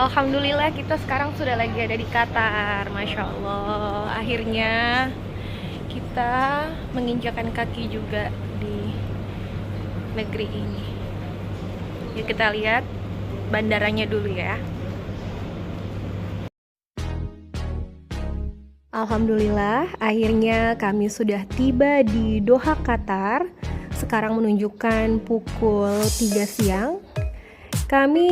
Alhamdulillah kita sekarang sudah lagi ada di Qatar. Masya Allah, akhirnya kita menginjakan kaki juga di negeri ini. Yuk kita lihat bandaranya dulu ya. Alhamdulillah, akhirnya kami sudah tiba di Doha, Qatar. Sekarang menunjukkan pukul 3 siang. Kami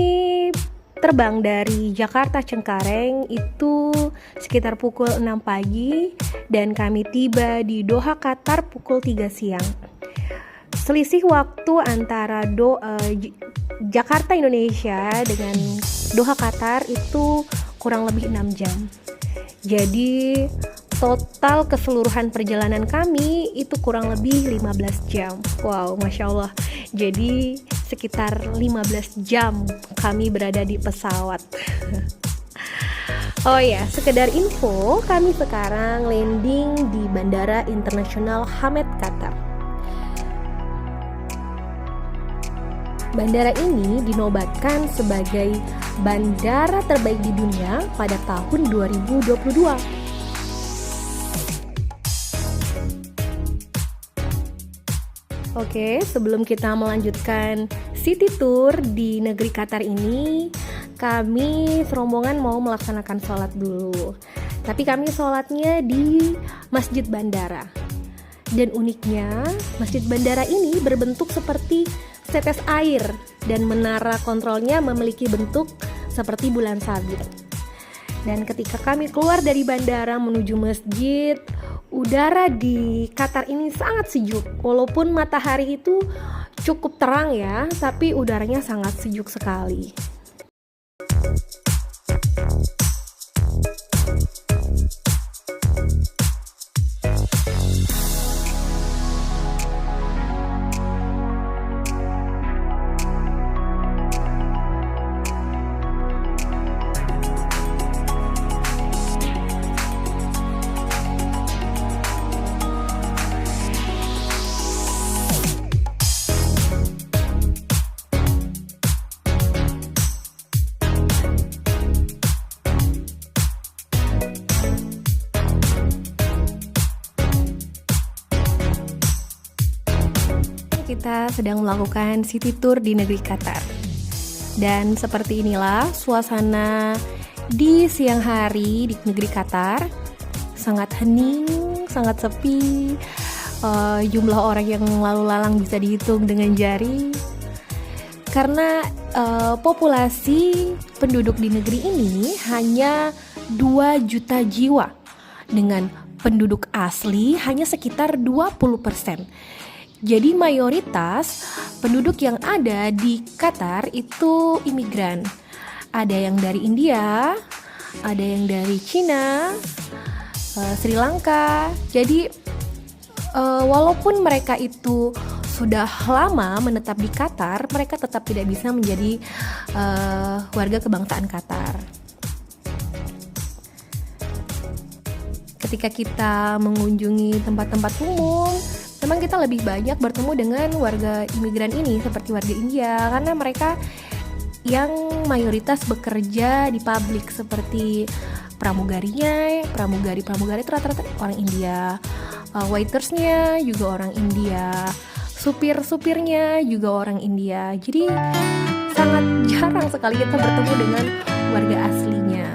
terbang dari Jakarta Cengkareng itu sekitar pukul 6 pagi dan kami tiba di Doha, Qatar pukul 3 siang. Selisih waktu antara Jakarta Indonesia dengan Doha Qatar itu kurang lebih 6 jam. Jadi total keseluruhan perjalanan kami itu kurang lebih 15 jam. Wow, Masya Allah. Jadi sekitar 15 jam kami berada di pesawat. Oh ya, sekedar info, kami sekarang landing di Bandara Internasional Hamad, Qatar. Bandara ini dinobatkan sebagai bandara terbaik di dunia pada tahun 2022. Oke, sebelum kita melanjutkan city tour di negeri Qatar ini, kami serombongan mau melaksanakan sholat dulu. Tapi kami sholatnya di Masjid Bandara. Dan uniknya, Masjid Bandara ini berbentuk seperti setes air dan menara kontrolnya memiliki bentuk seperti bulan sabit. Dan ketika kami keluar dari bandara menuju masjid, udara di Qatar ini sangat sejuk. Walaupun matahari itu cukup terang ya, tapi udaranya sangat sejuk sekali. Kita sedang melakukan city tour di negeri Qatar. Dan seperti inilah suasana di siang hari di negeri Qatar. Sangat hening, sangat sepi. Jumlah orang yang lalu lalang bisa dihitung dengan jari. Karena populasi penduduk di negeri ini hanya 2 juta jiwa. Dengan penduduk asli hanya sekitar 20%. Jadi mayoritas penduduk yang ada di Qatar itu imigran. Ada yang dari India, ada yang dari Cina, Sri Lanka. Jadi walaupun mereka itu sudah lama menetap di Qatar, mereka tetap tidak bisa menjadi warga kebangsaan Qatar. Ketika kita mengunjungi tempat-tempat umum, memang kita lebih banyak bertemu dengan warga imigran ini seperti warga India, karena mereka yang mayoritas bekerja di pabrik seperti pramugarinya, pramugari itu rata-rata orang India, waitersnya juga orang India, supirnya juga orang India. Jadi sangat jarang sekali kita bertemu dengan warga aslinya.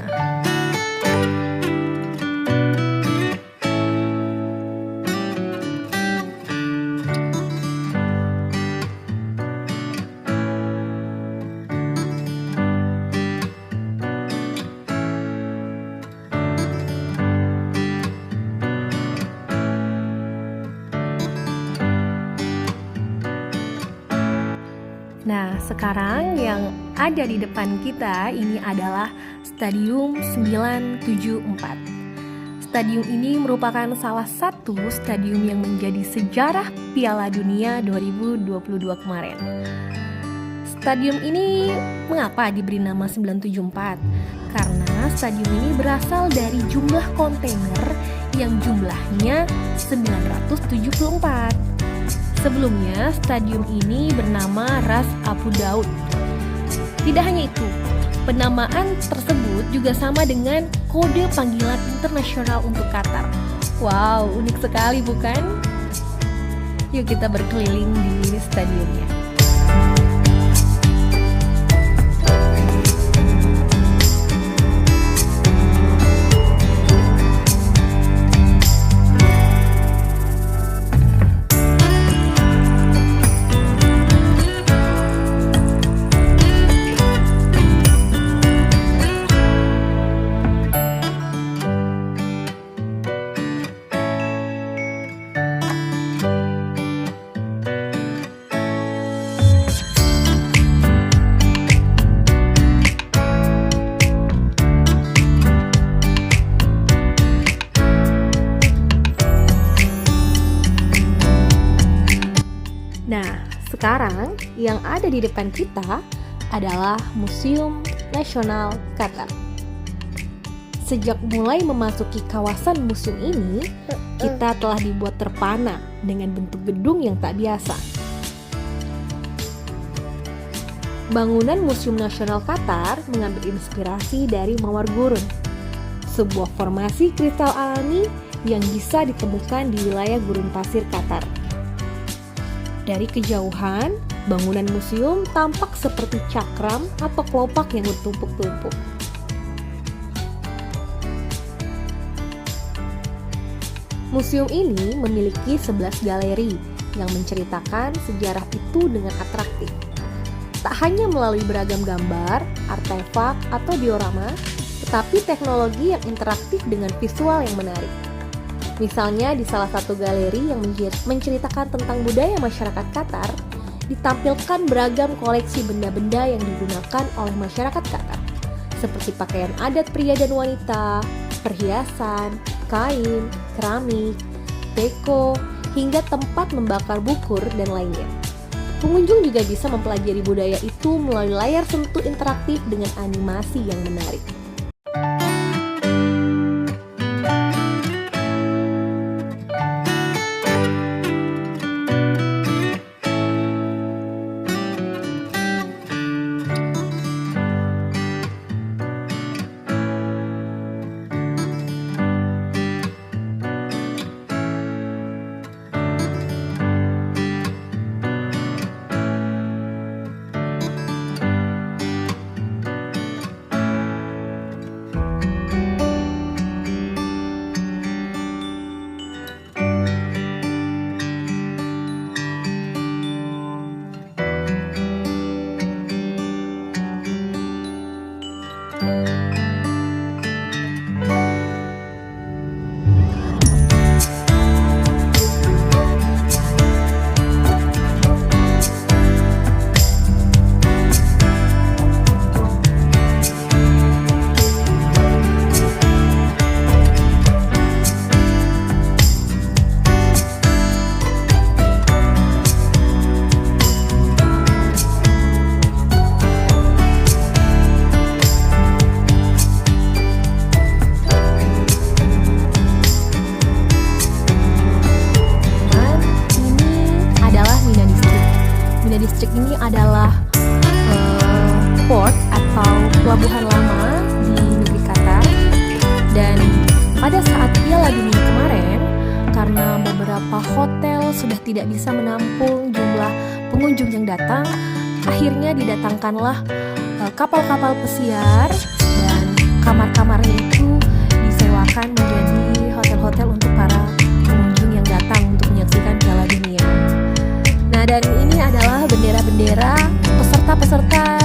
Nah, sekarang yang ada di depan kita ini adalah Stadium 974. Stadium ini merupakan salah satu stadium yang menjadi sejarah Piala Dunia 2022 kemarin. Stadium ini mengapa diberi nama 974? Karena stadium ini berasal dari jumlah kontainer yang jumlahnya 974. Sebelumnya, stadium ini bernama Ras Abu Daud. Tidak hanya itu, Penamaan tersebut juga sama dengan kode panggilan internasional untuk Qatar. Wow, unik sekali bukan? Yuk kita berkeliling di stadionnya. Nah, sekarang yang ada di depan kita adalah Museum Nasional Qatar. Sejak mulai memasuki kawasan museum ini, kita telah dibuat terpana dengan bentuk gedung yang tak biasa. Bangunan Museum Nasional Qatar mengambil inspirasi dari Mawar Gurun, sebuah formasi kristal alami yang bisa ditemukan di wilayah gurun pasir Qatar. Dari kejauhan, bangunan museum tampak seperti cakram atau kelopak yang bertumpuk-tumpuk. Museum ini memiliki 11 galeri yang menceritakan sejarah itu dengan atraktif. Tak hanya melalui beragam gambar, artefak, atau diorama, tetapi teknologi yang interaktif dengan visual yang menarik. Misalnya di salah satu galeri yang menceritakan tentang budaya masyarakat Qatar, ditampilkan beragam koleksi benda-benda yang digunakan oleh masyarakat Qatar, seperti pakaian adat pria dan wanita, perhiasan, kain, keramik, teko, hingga tempat membakar bukur dan lainnya. Pengunjung juga bisa mempelajari budaya itu melalui layar sentuh interaktif dengan animasi yang menarik. Distrik ini adalah port atau pelabuhan lama di negeri Qatar, dan pada saat Piala Dunia kemarin, karena beberapa hotel sudah tidak bisa menampung jumlah pengunjung yang datang, akhirnya didatangkanlah kapal-kapal pesiar, dan kamar-kamarnya itu disewakan menjadi hotel-hotel untuk para pengunjung yang datang untuk menyaksikan Piala Dunia. Nah, dan ini adalah bendera-bendera peserta-peserta